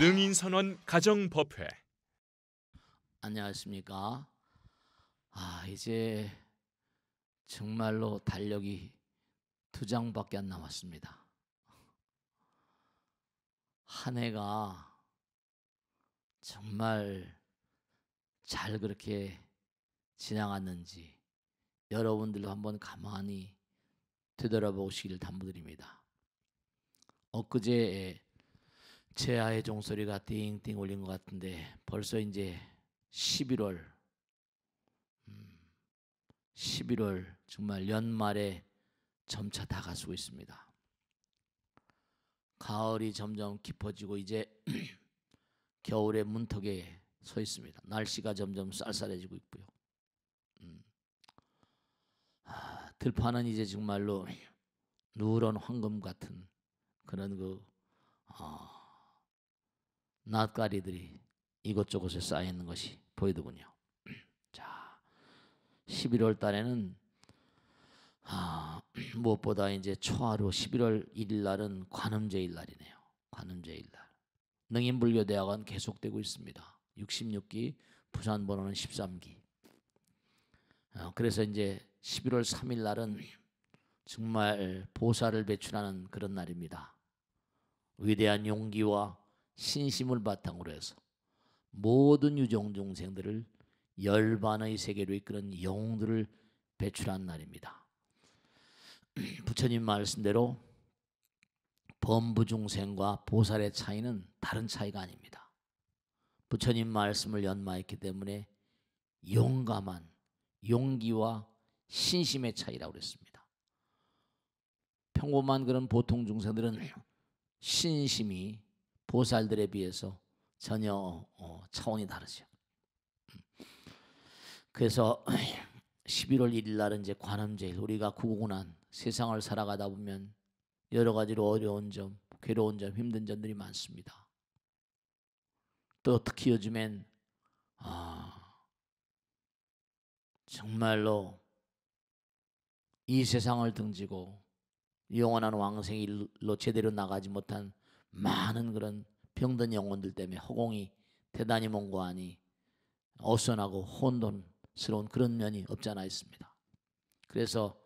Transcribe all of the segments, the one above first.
능인선언 가정법회. 안녕하십니까. 이제 정말로 달력이 2장밖에 안 남았습니다. 한 해가 정말 잘 그렇게 지나갔는지 여러분들도 한번 가만히 되돌아보시기를 당부드립니다. 엊그제 제 아의 종소리가 띵띵 울린 것 같은데 벌써 이제 11월 정말 연말에 점차 다가서고 있습니다. 가을이 점점 깊어지고 이제 겨울의 문턱에 서 있습니다. 날씨가 점점 쌀쌀해지고 있고요. 들판은 이제 정말로 누런 황금 같은 그런 낫가리들이 이곳저곳에 쌓여 있는 것이 보이더군요. 자, 11월 달에는 무엇보다 이제 초하루 11월 1일 날은 관음제일 날이네요. 관음제일 날. 능인불교대학은 계속되고 있습니다. 66기, 부산 번호는 13기. 그래서 이제 11월 3일 날은 정말 보살을 배출하는 그런 날입니다. 위대한 용기와 신심을 바탕으로 해서 모든 유종 중생들을 열반의 세계로 이끄는 영웅들을 배출한 날입니다. 부처님 말씀대로 범부중생과 보살의 차이는 다른 차이가 아닙니다. 부처님 말씀을 연마했기 때문에 용감한 용기와 신심의 차이라고 그랬습니다. 평범한 그런 보통 중생들은 신심이 보살들에 비해서 전혀 차원이 다르죠. 그래서 11월 1일 날은 이제 관음제일, 우리가 구구난 세상을 살아가다 보면 여러 가지로 어려운 점, 괴로운 점, 힘든 점들이 많습니다. 또 특히 요즘엔 정말로 이 세상을 등지고 영원한 왕생일로 제대로 나가지 못한 많은 그런 병든 영혼들 때문에 허공이 대단히 몽고하니 어수선하고 혼돈스러운 그런 면이 없지 않아 있습니다. 그래서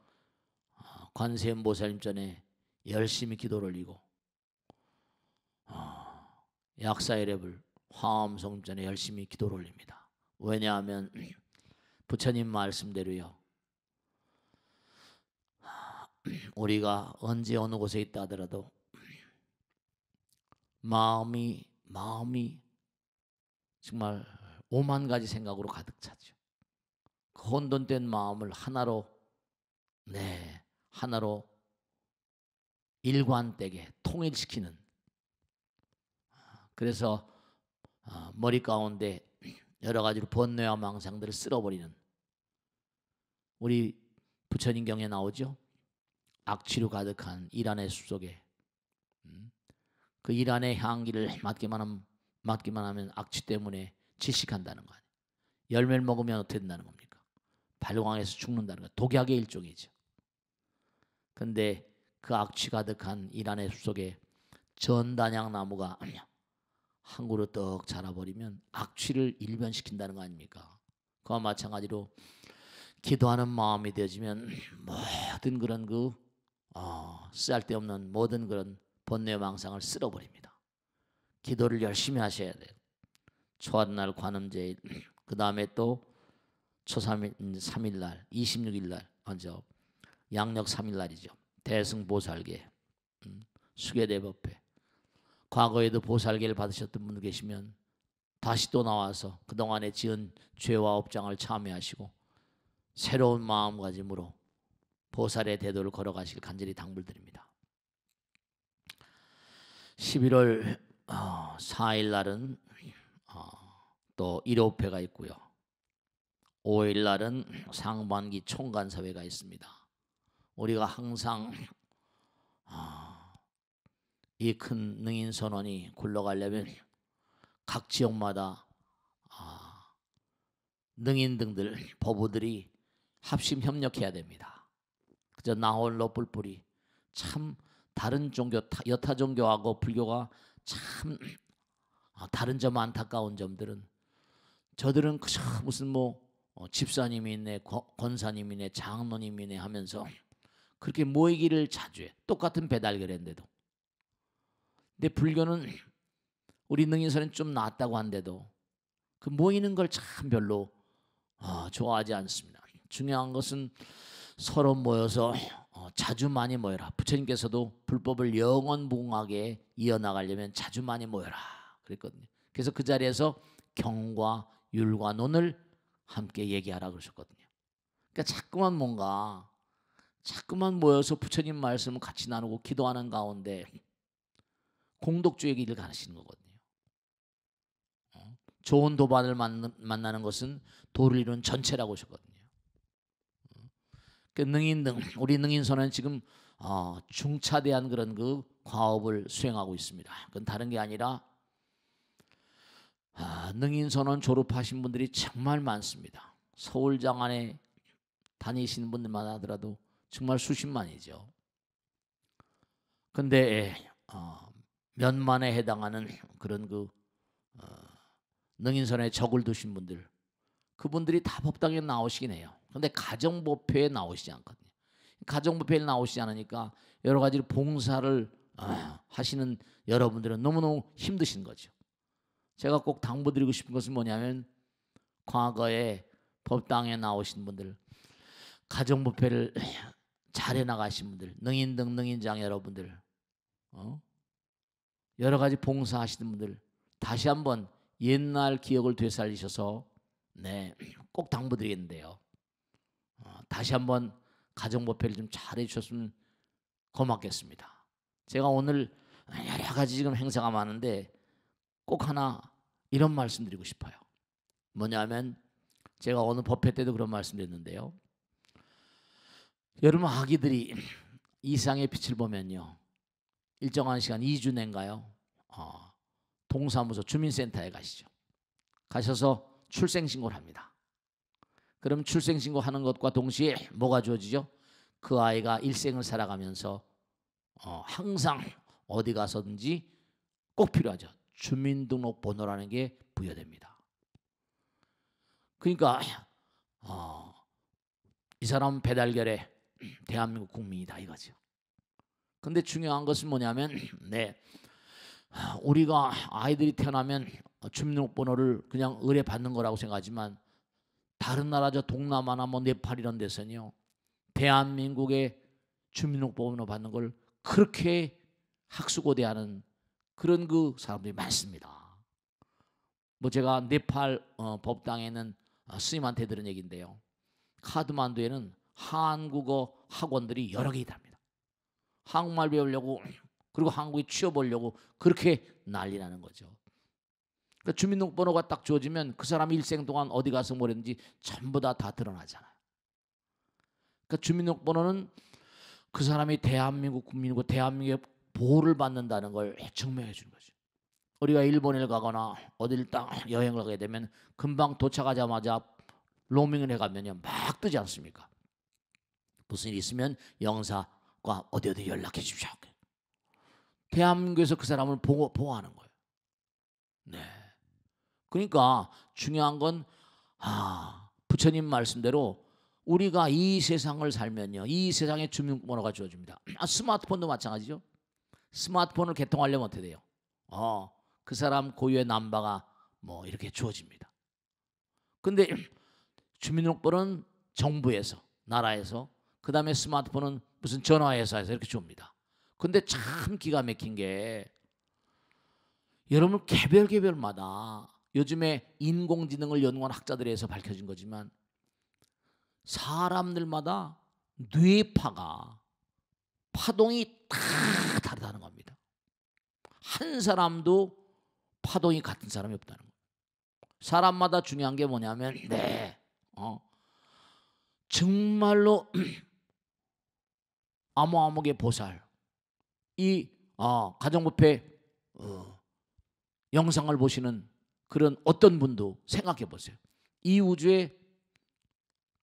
관세음보살님 전에 열심히 기도를 올리고 약사일랩을 화엄성 전에 열심히 기도를 올립니다. 왜냐하면 부처님 말씀대로요, 우리가 언제 어느 곳에 있다 하더라도 마음이 정말 5만 가지 생각으로 가득 차죠. 그 혼돈된 마음을 하나로 일관되게 통일시키는, 그래서 머리 가운데 여러 가지로 번뇌와 망상들을 쓸어버리는, 우리 부처님 경에 나오죠. 악취로 가득한 이란의 숲속에 그 이란의 향기를 맡기만 하면 악취 때문에 질식한다는 거 아니에요. 열매를 먹으면 어떻게 된다는 겁니까? 발광해서 죽는다는 거, 독약의 일종이죠. 그런데 그 악취 가득한 이란의 숲속에 전단양 나무가 한 그루 떡 자라버리면 악취를 일변시킨다는 거 아닙니까? 그와 마찬가지로 기도하는 마음이 되어지면 모든 그런 쓸데없는 모든 그런 번뇌 망상을 쓸어버립니다. 기도를 열심히 하셔야 돼요. 초하루날 관음제일, 그 다음에 또 초 3일날 26일날 먼저 양력 3일날이죠. 대승보살계, 수계대법회. 과거에도 보살계를 받으셨던 분들 계시면 다시 또 나와서 그동안에 지은 죄와 업장을 참회하시고 새로운 마음가짐으로 보살의 대도를 걸어가시길 간절히 당부드립니다. 11월 4일 날은 또 1호회가 있고요. 5일 날은 상반기 총간사회가 있습니다. 우리가 항상 이 큰 능인선언이 굴러가려면 각 지역마다 능인등들, 법우들이 합심 협력해야 됩니다. 그저 나 홀로 뿔뿔이, 참 다른 종교, 여타 종교하고 불교가 참 다른 점 안타까운 점들은 저들은 그저 무슨 집사님이 있네, 권사님이 있네, 장로님이 있네 하면서 그렇게 모이기를 자주 해. 똑같은 배달결인데도. 근데 불교는 우리 능인선은 좀 낫다고 한데도 그 모이는 걸 참 별로 좋아하지 않습니다. 중요한 것은 서로 모여서 자주 많이 모여라. 부처님께서도 불법을 영원무궁하게 이어나가려면 자주 많이 모여라 그랬거든요. 그래서 그 자리에서 경과 율과 논을 함께 얘기하라 그러셨거든요. 그러니까 자꾸만 모여서 부처님 말씀을 같이 나누고 기도하는 가운데 공덕주의 길을 가르치는 거거든요. 좋은 도반을 만나는 것은 도를 이루는 전체라고 하셨거든요. 우리 능인선은 지금 중차대한 그런 그 과업을 수행하고 있습니다. 그건 다른 게 아니라 능인선원 졸업하신 분들이 정말 많습니다. 서울장안에 다니시는 분들만 하더라도 정말 수십만이죠. 근데 몇만에 해당하는 그런 그 능인선에 적을 두신 분들, 그분들이 다 법당에 나오시긴 해요. 근데 가정법회에 나오시지 않거든요. 가정법회에 나오시지 않으니까 여러 가지로 봉사를 하시는 여러분들은 너무너무 힘드신 거죠. 제가 꼭 당부드리고 싶은 것은 뭐냐면 과거에 법당에 나오신 분들, 가정법회를 잘해 나가신 분들, 능인등 능인장 여러분들, 여러 가지 봉사하시는 분들 다시 한번 옛날 기억을 되살리셔서 꼭 당부드리겠는데요. 다시 한번 가정법회를 좀 잘해 주셨으면 고맙겠습니다. 제가 오늘 여러 가지 지금 행사가 많은데 꼭 하나 이런 말씀드리고 싶어요. 뭐냐면 제가 어느 법회 때도 그런 말씀드렸는데요. 여러분 아기들이 이상의 빛을 보면요, 일정한 시간 2주 내인가요? 동사무소 주민센터에 가시죠. 가셔서 출생신고를 합니다. 그럼 출생신고하는 것과 동시에 뭐가 주어지죠? 그 아이가 일생을 살아가면서 항상 어디 가서든지 꼭 필요하죠. 주민등록번호라는 게 부여됩니다. 그러니까 이 사람은 배달결의 대한민국 국민이다 이거죠. 근데 중요한 것은 뭐냐면 우리가 아이들이 태어나면 주민등록번호를 그냥 의뢰받는 거라고 생각하지만 다른 나라 동남아나 네팔 이런 데서는요, 대한민국의 주민등록번호 받는 걸 그렇게 학수고대하는 그런 그 사람들이 많습니다. 제가 네팔 법당에 있는 스님한테 들은 얘기인데요. 카드만두에는 한국어 학원들이 여러 개 있답니다. 한국말 배우려고 그리고 한국에 취업하려고 그렇게 난리 나는 거죠. 그러니까 주민등록번호가 딱 주어지면 그 사람이 일생 동안 어디 가서 뭘 했는지 전부 다 드러나잖아요. 그러니까 주민등록번호는 그 사람이 대한민국 국민이고 대한민국의 보호를 받는다는 걸 증명해 주는 거죠. 우리가 일본에 가거나 어딜 딱 여행을 가게 되면 금방 도착하자마자 로밍을 해가면요 막 뜨지 않습니까? 무슨 일 있으면 영사과 어디 연락해 주십시오. 대한민국에서 그 사람을 보호하는 거예요. 그러니까 중요한 건 부처님 말씀대로 우리가 이 세상을 살면요, 이 세상에 주민번호가 주어집니다. 스마트폰도 마찬가지죠. 스마트폰을 개통하려면 어떻게 돼요? 그 사람 고유의 남바가 이렇게 주어집니다. 근데 주민등록번호는 정부에서, 나라에서, 그 다음에 스마트폰은 무슨 전화회사에서 이렇게 줍니다. 근데 참 기가 막힌 게 여러분 개별마다 요즘에 인공지능을 연구한 학자들에 의해서 밝혀진 거지만 사람들마다 뇌파가 파동이 다 다르다는 겁니다. 한 사람도 파동이 같은 사람이 없다는 거예요. 사람마다 중요한 게 뭐냐면 정말로 아무아무개 보살 이 가정법회 영상을 보시는 그런 어떤 분도 생각해 보세요. 이 우주에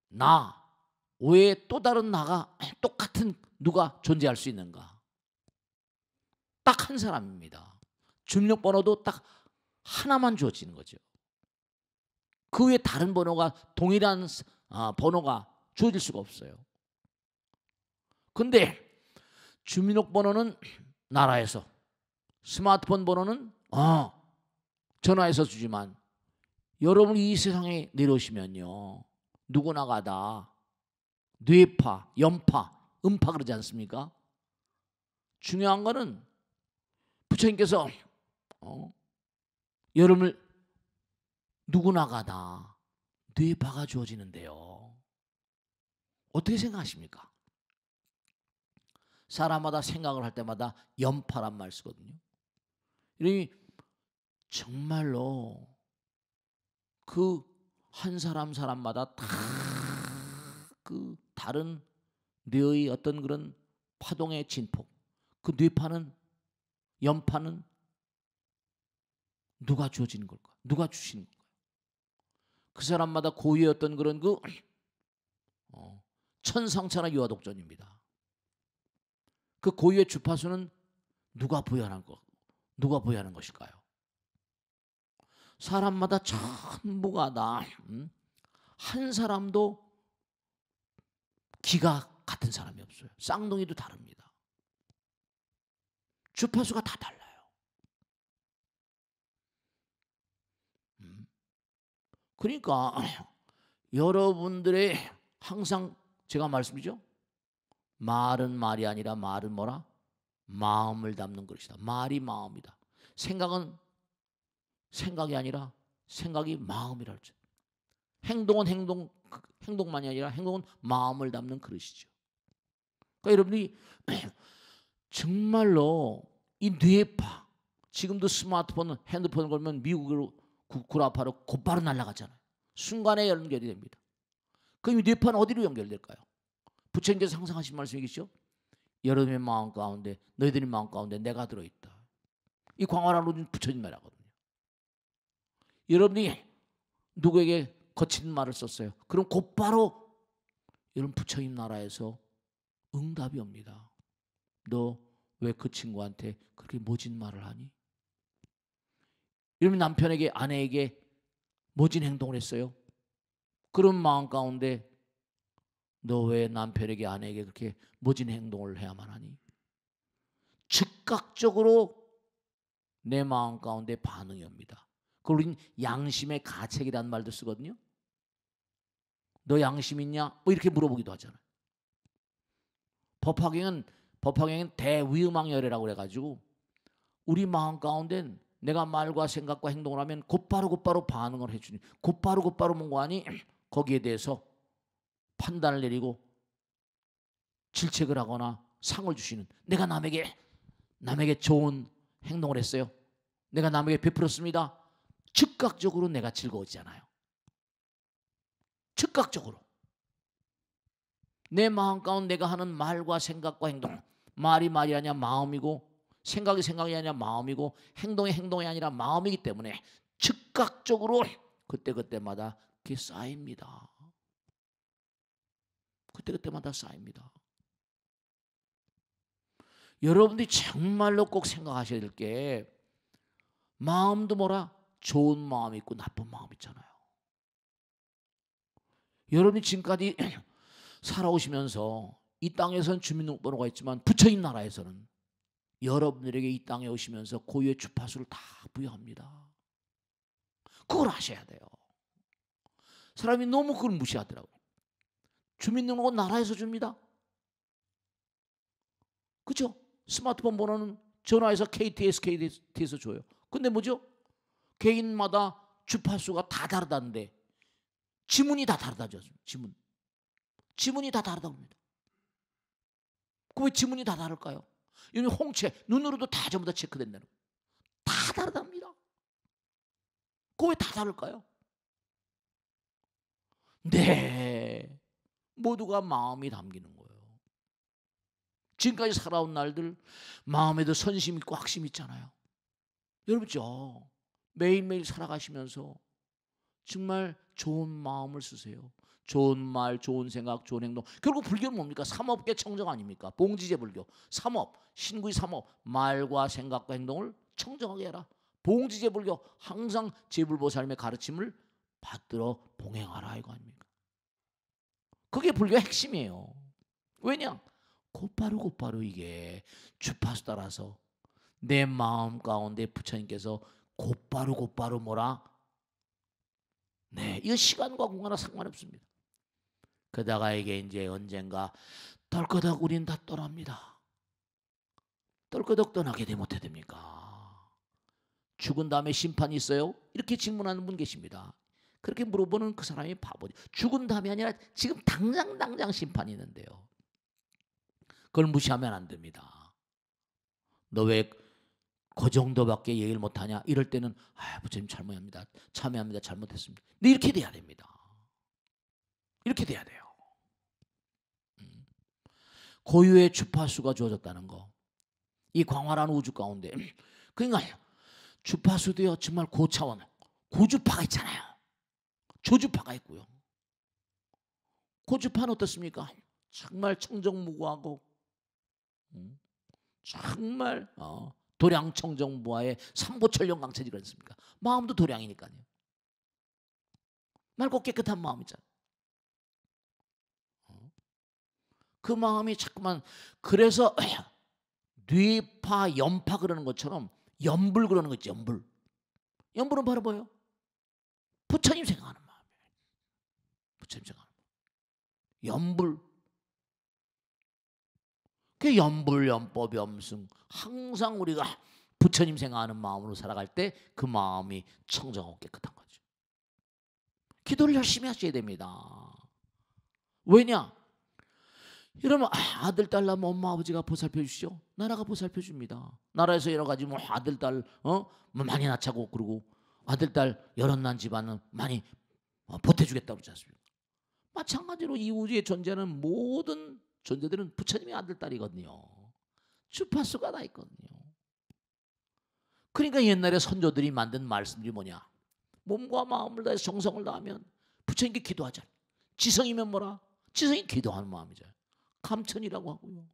나 외에 또 다른 나가 똑같은 누가 존재할 수 있는가? 딱 한 사람입니다. 주민등록번호도 딱 하나만 주어지는 거죠. 그 외에 다른 번호가 동일한 번호가 주어질 수가 없어요. 근데 주민등록번호는 나라에서, 스마트폰 번호는 전화해서 주지만 여러분이 이 세상에 내려오시면요, 누구나가 다 뇌파, 연파, 음파 그러지 않습니까? 중요한 거는 부처님께서 여러분을 누구나가 다 뇌파가 주어지는데요. 어떻게 생각하십니까? 사람마다 생각을 할 때마다 연파란 말 쓰거든요. 이러니 정말로 그 한 사람마다 다 그 다른 뇌의 어떤 그런 파동의 진폭, 그 뇌파는, 연파는 누가 주어지는 걸까? 누가 주시는 걸까요? 그 사람마다 고유의 어떤 그런 그 천상천하 유아독존입니다. 그 고유의 주파수는 누가 부여하는 것일까요? 사람마다 전부가 다 한 사람도 기가 같은 사람이 없어요. 쌍둥이도 다릅니다. 주파수가 다 달라요. 그러니까 여러분들의 항상 제가 말씀드리죠. 말은 말이 아니라 말은 뭐라? 마음을 담는 것이다. 말이 마음이다. 생각은 생각이 아니라 생각이 마음이라 그러죠. 행동은 행동만이 아니라 행동은 마음을 담는 그릇이죠. 그러니까 여러분이 정말로 이 뇌파, 지금도 스마트폰, 핸드폰을 걸면 미국으로 구라파로 곧바로 날아가잖아요. 순간에 연결이 됩니다. 그럼 이 뇌파는 어디로 연결될까요? 부처님께서 항상 하신 말씀이겠죠. 여러분의 마음 가운데, 너희들의 마음 가운데 내가 들어있다. 이 광활한 부처님 말하거든요. 여러분이 누구에게 거친 말을 썼어요. 그럼 곧바로 여러분 부처님 나라에서 응답이 옵니다. 너 왜 그 친구한테 그렇게 모진 말을 하니? 여러분 남편에게, 아내에게 모진 행동을 했어요. 그런 마음 가운데 너 왜 남편에게, 아내에게 그렇게 모진 행동을 해야만 하니? 즉각적으로 내 마음 가운데 반응이 옵니다. 그걸 우리는 양심의 가책이라는 말도 쓰거든요. 너 양심 있냐? 뭐 이렇게 물어보기도 하잖아요. 법화경은 대위음왕열애라고 그래가지고 우리 마음 가운데 내가 말과 생각과 행동을 하면 곧바로 반응을 해주니, 곧바로 뭔가 하니 거기에 대해서 판단을 내리고 질책을 하거나 상을 주시는, 내가 남에게 좋은 행동을 했어요. 내가 남에게 베풀었습니다. 즉각적으로 내가 즐거워지잖아요. 즉각적으로 내 마음 가운데 내가 하는 말과 생각과 행동, 말이 아니라 마음이고, 생각이 아니라 마음이고, 행동이 아니라 마음이기 때문에 즉각적으로 그때마다 그게 쌓입니다. 그때마다 쌓입니다. 여러분들이 정말로 꼭 생각하셔야 될 게, 마음도 뭐라? 좋은 마음이 있고 나쁜 마음이 있잖아요. 여러분이 지금까지 살아오시면서 이 땅에서는 주민등록번호가 있지만 부처님 나라에서는 여러분들에게 이 땅에 오시면서 고유의 주파수를 다 부여합니다. 그걸 아셔야 돼요. 사람이 너무 그걸 무시하더라고요. 주민등록은 나라에서 줍니다. 그렇죠? 스마트폰 번호는 전화해서 KT에서 줘요. 근데 뭐죠? 개인마다 주파수가 다 다르다는데 지문이 다 다르다죠. 지문이 다 다르다고 합니다. 그 왜 지문이 다 다를까요? 여기 홍채, 눈으로도 다 전부 다 체크된다는 거예요. 다 다르답니다. 그 왜 다 다를까요? 네, 모두가 마음이 담기는 거예요. 지금까지 살아온 날들 마음에도 선심 있고 확심 있잖아요. 여러분죠, 매일매일 살아가시면서 정말 좋은 마음을 쓰세요. 좋은 말, 좋은 생각, 좋은 행동. 결국 불교는 뭡니까? 삼업계 청정 아닙니까? 봉지제 불교. 삼업, 신구의 삼업, 말과 생각과 행동을 청정하게 해라. 봉지제불교 항상 제불보살님의 가르침을 받들어 봉행하라 이거 아닙니까? 그게 불교의 핵심이에요. 왜냐? 곧바로 이게 주파수 따라서 내 마음 가운데 부처님께서 곧바로 뭐라? 네, 이거 시간과 공간과 상관없습니다. 그러다가 이게 이제 언젠가 덜커덕 우린 다 떠납니다. 덜커덕 떠나게 되면 어떻게 됩니까? 죽은 다음에 심판이 있어요? 이렇게 질문하는 분 계십니다. 그렇게 물어보는 그 사람이 바보죠. 죽은 다음이 아니라 지금 당장 심판이 있는데요. 그걸 무시하면 안 됩니다. 너 왜 그 정도밖에 얘기를 못하냐? 이럴 때는 부처님 참여합니다. 잘못했습니다. 근데 이렇게 돼야 됩니다. 이렇게 돼야 돼요. 고유의 주파수가 주어졌다는 거. 이 광활한 우주 가운데. 그러니까 주파수도요 정말 고차원, 고주파가 있잖아요. 조주파가 있고요. 고주파는 어떻습니까? 정말 청정무구하고 정말 도량청정무화의 삼보철령강체지 그렇습니까? 마음도 도량이니까요. 맑고 깨끗한 마음이잖아요. 그 마음이 자꾸만 그래서 뇌파, 연파 그러는 것처럼 연불 그러는 거 있죠. 연불은 바로 뭐예요? 부처님 생각하는 마음이에요. 부처님 생각하는 마음. 연불. 그 연불, 연법, 염승 항상 우리가 부처님 생각하는 마음으로 살아갈 때 그 마음이 청정하고 깨끗한 거죠. 기도를 열심히 하셔야 됩니다. 왜냐? 이러면 아들, 딸 낳으면 엄마, 아버지가 보살펴 주시죠. 나라가 보살펴 줍니다. 나라에서 여러 가지 뭐 아들, 딸 많이 낳자고 그러고 아들, 딸 여럿 난 집안은 많이 보태주겠다고 그러지 않습니까? 마찬가지로 이 우주에 존재하는 모든 존재들은 부처님의 아들, 딸이거든요. 주파수가 다 있거든요. 그러니까 옛날에 선조들이 만든 말씀들이 뭐냐? 몸과 마음을 다해서 정성을 다하면 부처님께 기도하자. 지성이면 뭐라? 지성이 기도하는 마음이죠. 감천이라고 하고요.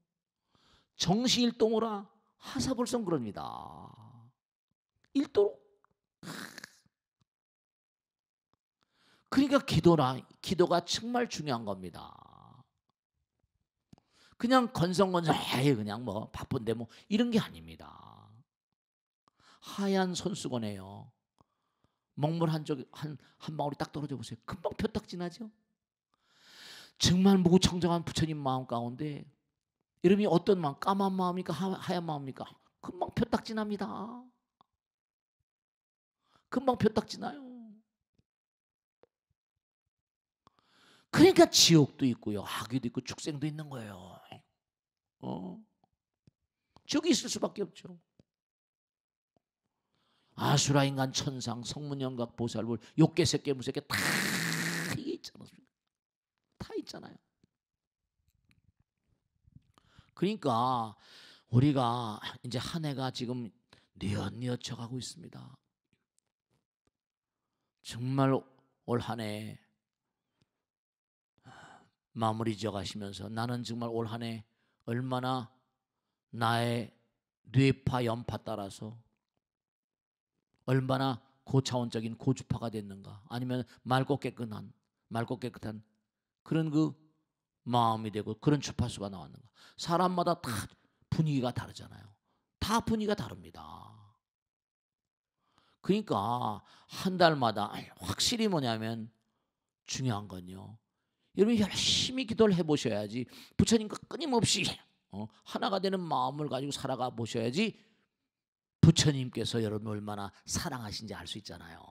정시일동오라 하사불성 그럽니다. 일도로. 그러니까 기도가 정말 중요한 겁니다. 그냥 건성건성 그냥 뭐 바쁜데 뭐 이런 게 아닙니다. 하얀 손수건에요. 먹물 한 방울이 딱 떨어져 보세요. 금방 펴딱 지나죠. 정말 무구청정한 부처님 마음 가운데 이름이 어떤 마음? 까만 마음입니까? 하얀 마음입니까? 금방 펴딱 지납니다. 금방 펴딱 지나요. 그러니까 지옥도 있고요, 하기도 있고 축생도 있는 거예요. 지옥이 있을 수밖에 없죠. 아수라 인간 천상 성문영각 보살불 욕계 새끼 무새끼 다 이게 있잖아요. 다 있잖아요. 그러니까 우리가 이제 한 해가 지금 뉘엿뉘엿 져가고 있습니다. 정말 올 한 해 마무리 지어가시면서 나는 정말 올 한 해 얼마나 나의 뇌파 연파 따라서 얼마나 고차원적인 고주파가 됐는가, 아니면 맑고 깨끗한 그런 그 마음이 되고 그런 주파수가 나왔는가. 사람마다 다 분위기가 다르잖아요. 다 분위기가 다릅니다. 그러니까 한 달마다 확실히 뭐냐면 중요한 건요, 여러분이 열심히 기도를 해보셔야지, 부처님과 끊임없이 하나가 되는 마음을 가지고 살아가 보셔야지 부처님께서 여러분을 얼마나 사랑하신지 알 수 있잖아요.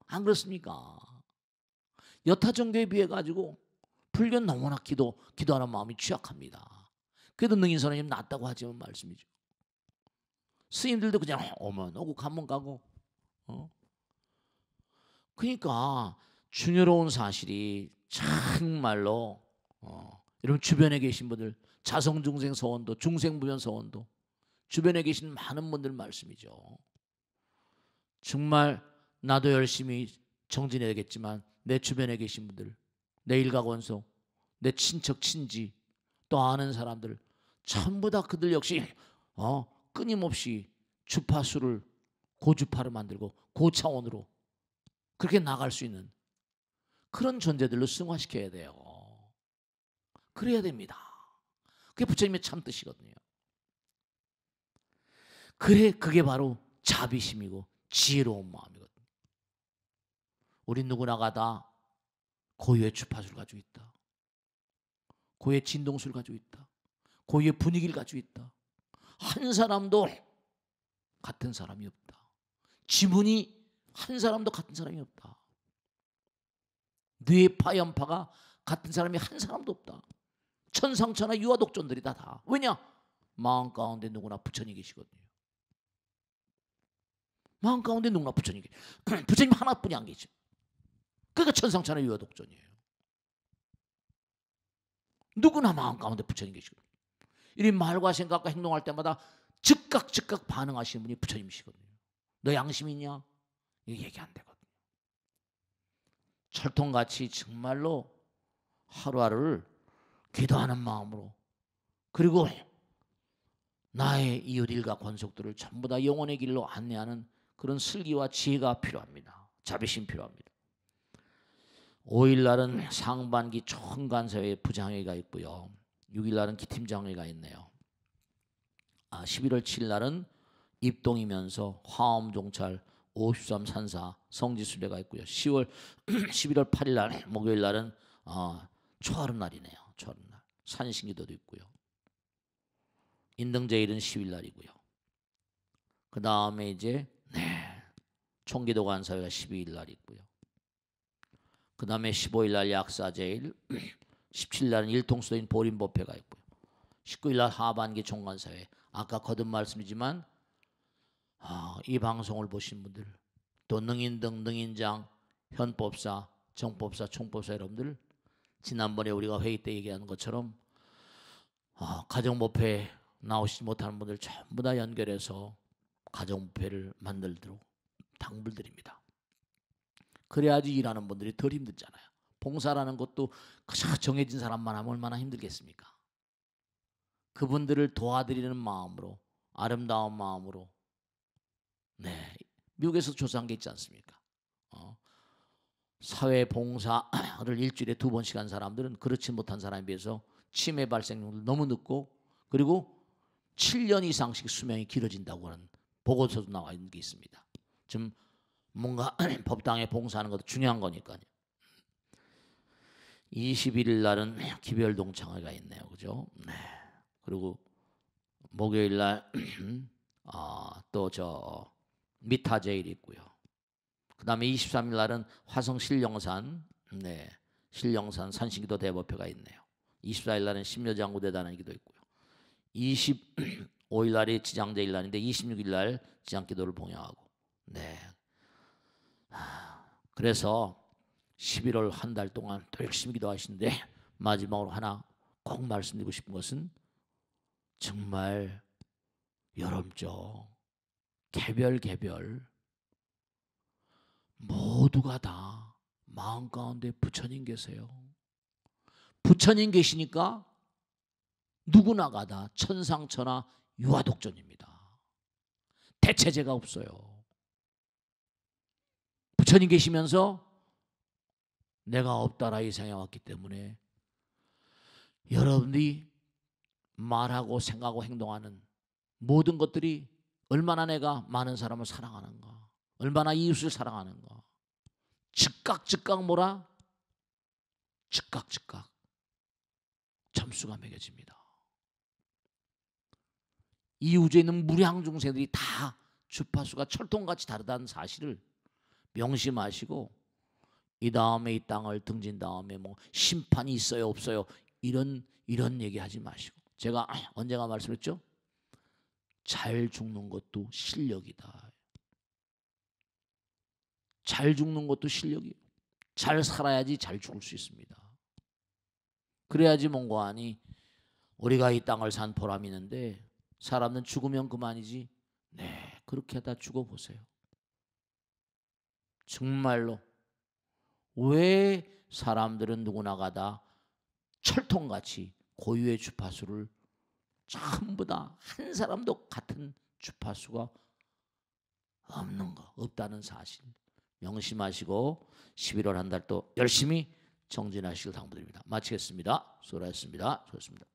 안 그렇습니까? 여타 종교에 비해 가지고 불교는 너무나 기도하는 마음이 취약합니다. 그래도 능인선언님 낫다고 하지만 말씀이죠. 스님들도 그냥 오면 오고 가면 가고. 그러니까 중요로운 사실이 정말로 여러분 주변에 계신 분들, 자성중생 서원도, 중생부변 서원도, 주변에 계신 많은 분들 말씀이죠. 정말 나도 열심히 정진해야겠지만 내 주변에 계신 분들, 내 일가원소, 내 친척 친지, 또 아는 사람들 전부 다 그들 역시 끊임없이 주파수를 고주파를 만들고 고차원으로 그렇게 나갈 수 있는 그런 존재들로 승화시켜야 돼요. 그래야 됩니다. 그게 부처님의 참 뜻이거든요. 그래, 그게 바로 자비심이고 지혜로운 마음이거든요. 우리 누구나가 다 고유의 주파수를 가지고 있다. 고유의 진동수를 가지고 있다. 고유의 분위기를 가지고 있다. 한 사람도 같은 사람이 없다. 지문이 한 사람도 같은 사람이 없다. 뇌파 연파가 같은 사람이 한 사람도 없다. 천상천하 유아독존들이다 다. 왜냐? 마음 가운데 누구나 부처님 계시거든요. 마음 가운데 누구나 부처님 계시거든요. 부처님 하나뿐이 안 계시죠. 그러니까 천상천하 유아독존이에요. 누구나 마음 가운데 부처님 계시거든요. 이 말과 생각과 행동할 때마다 즉각 반응하시는 분이 부처님이시거든요. 너 양심 있냐? 이거 얘기 안 되거든요. 철통같이 정말로 하루하루를 기도하는 마음으로, 그리고 나의 이웃 일가 권속들을 전부 다 영혼의 길로 안내하는 그런 슬기와 지혜가 필요합니다. 자비심 필요합니다. 5일날은 상반기 총간사회 부장회의가 있고요. 6일날은 기팀장회의가 있네요. 11월 7일날은 입동이면서 화엄종찰 53 산사 성지순례가 있고요. 11월 8일날 목요일날은 초하룻날이네요. 초하룻날 산신기도도 있고요. 인등제일은 10일날이고요. 그 다음에 이제 총기도 관사회가 12일날 있고요. 그 다음에 15일날 약사제일, 17일날은 일통수도인 보림법회가 있고요. 19일날 하반기 총관사회. 아까 거듭 말씀이지만 이 방송을 보신 분들, 또 능인등, 능인장, 현법사, 정법사, 총법사 여러분들, 지난번에 우리가 회의 때 얘기한 것처럼 가정법회 나오시지 못하는 분들 전부 다 연결해서 가정법회를 만들도록 당부드립니다. 그래야지 일하는 분들이 덜 힘들잖아요. 봉사라는 것도 그저 정해진 사람만 하면 얼마나 힘들겠습니까? 그분들을 도와드리는 마음으로, 아름다운 마음으로. 미국에서 조사한 게 있지 않습니까? 사회 봉사를 일주일에 2번씩 한 사람들은 그렇지 못한 사람에 비해서 치매 발생률이 너무 늦고, 그리고 7년 이상씩 수명이 길어진다고 하는 보고서도 나와 있는 게 있습니다. 좀 뭔가 법당에 봉사하는 것도 중요한 거니까요. 21일 날은 기별동창회가 있네요. 그죠? 그리고 목요일 날 또 미타제일이 있고요. 그 다음에 23일 날은 화성 신령산, 신령산 산신기도 대법회가 있네요. 24일 날은 심려장구대단한 기도 있고요. 25일 날이 지장제일 날인데 26일 날 지장기도를 봉양하고. 그래서 11월 한 달 동안 더 열심히 기도하시는데, 마지막으로 하나 꼭 말씀드리고 싶은 것은, 정말 여러분죠, 개별 모두가 다 마음 가운데 부처님 계세요. 부처님 계시니까 누구나가 다 천상천하 유아독존입니다. 대체제가 없어요. 부처님 계시면서 내가 없다라 이 세상에 왔기 때문에 여러분들이 말하고 생각하고 행동하는 모든 것들이 얼마나 내가 많은 사람을 사랑하는가, 얼마나 이웃을 사랑하는가, 즉각 뭐라? 즉각 점수가 매겨집니다. 이 우주에 있는 무량 중생들이 다 주파수가 철통같이 다르다는 사실을 명심하시고, 이 다음에 이 땅을 등진 다음에 뭐 심판이 있어요 없어요 이런 얘기하지 마시고, 제가 언젠가 말씀했죠. 잘 죽는 것도 실력이다. 잘 죽는 것도 실력이에요. 잘 살아야지 잘 죽을 수 있습니다. 그래야지 뭔가 하니 우리가 이 땅을 산 보람이 있는데, 사람은 죽으면 그만이지. 그렇게 하다 죽어보세요. 정말로 왜 사람들은 누구나가 다 철통같이 고유의 주파수를 전부 다 한 사람도 같은 주파수가 없는 거, 없다는 사실 명심하시고 11월 한 달 또 열심히 정진하시길 당부드립니다. 마치겠습니다. 수고하셨습니다. 좋습니다.